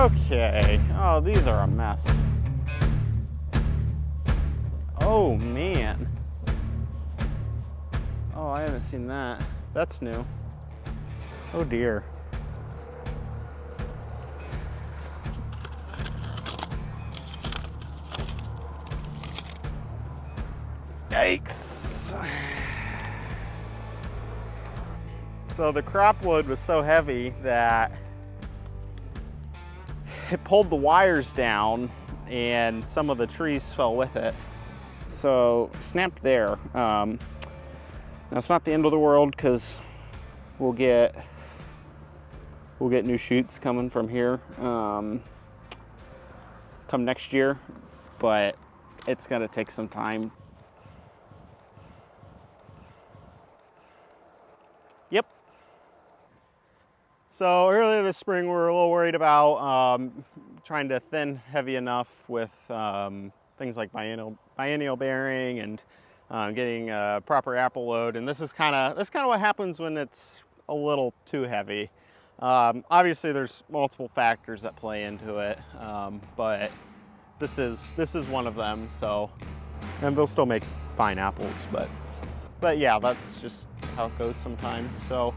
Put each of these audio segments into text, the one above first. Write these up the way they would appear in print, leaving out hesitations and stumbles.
Okay. Oh, these are a mess. Oh, man. Oh, I haven't seen that. That's new. Oh, dear. Yikes. So the crop wood was so heavy that it pulled the wires down and some of the trees fell with it. So snapped there. Now it's not the end of the world because we'll get new shoots coming from here come next year, but it's gonna take some time. Yep. So earlier this spring we were a little worried about trying to thin heavy enough with things like biennial bearing and getting a proper apple load, and that's kind of what happens when it's a little too heavy. Obviously there's multiple factors that play into it, but this is one of them. So, and they'll still make fine apples, but yeah, that's just how it goes sometimes. So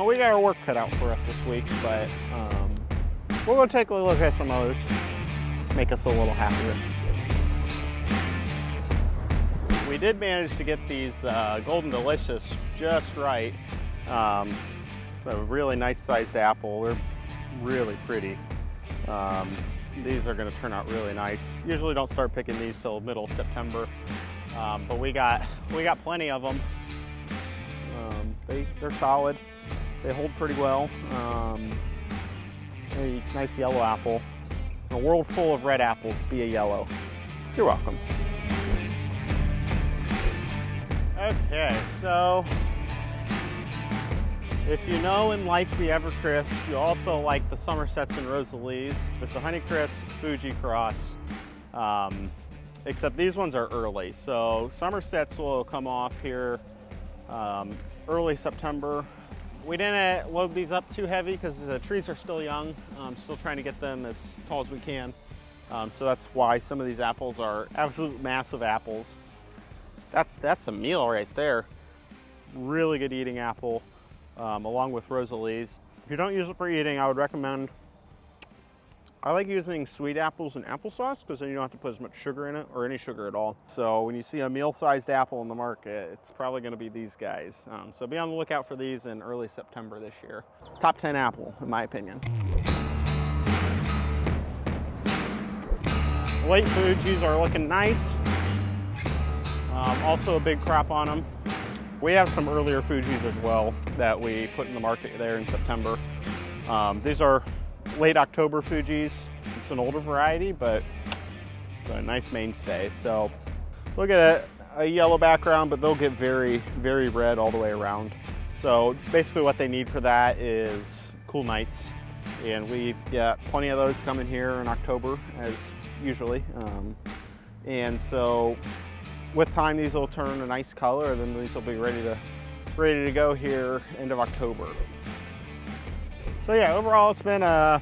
we got our work cut out for us this week, but we'll go take a look at some others, make us a little happier. We did manage to get these Golden Delicious just right. It's a really nice sized apple. They're really pretty. These are going to turn out really nice. Usually don't start picking these till middle of September, but we got plenty of them. They're solid. They hold pretty well. A nice yellow apple. In a world full of red apples, be a yellow. You're welcome. Okay, so if you know and like the Evercrisp, you also like the Somersets and Rosalees. It's a Honeycrisp Fuji cross, except these ones are early. So Somersets will come off here early September. We didn't load these up too heavy because the trees are still young. Still trying to get them as tall as we can. So that's why some of these apples are absolute massive apples. That's a meal right there. Really good eating apple, along with Rosalees. If you don't use it for eating, I would recommend, I like using sweet apples in applesauce because then you don't have to put as much sugar in it or any sugar at all. So when you see a meal-sized apple in the market, it's probably gonna be these guys. So be on the lookout for these in early September this year. Top 10 apple, in my opinion. Late Fujis are looking nice. Also a big crop on them. We have some earlier Fujis as well that we put in the market there in September. These are late October Fujis. It's an older variety, but it's a nice mainstay. So look at a yellow background, but they'll get very, very red all the way around. So basically what they need for that is cool nights. And we've got plenty of those coming here in October, as usually. And so with time, these will turn a nice color, and then these will be ready to go here end of October. So yeah, overall it's been a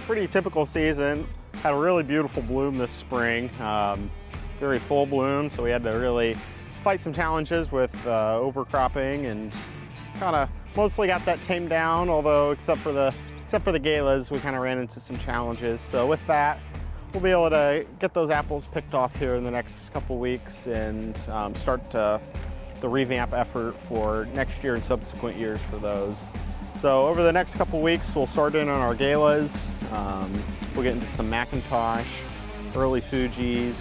pretty typical season. Had a really beautiful bloom this spring, very full bloom, so we had to really fight some challenges with overcropping, and kind of mostly got that tamed down, although except for the galas, we kind of ran into some challenges. So with that, we'll be able to get those apples picked off here in the next couple weeks and start the revamp effort for next year and subsequent years for those. So over the next couple weeks, we'll start in on our galas. We'll get into some McIntosh, early Fujis,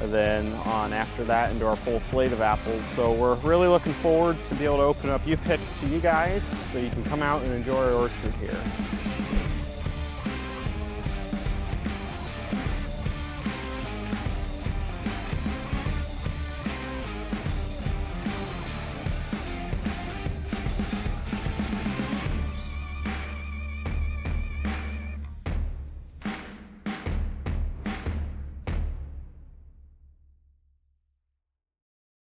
and then on after that into our full slate of apples. So we're really looking forward to be able to open up U-Pick to you guys so you can come out and enjoy our orchard here.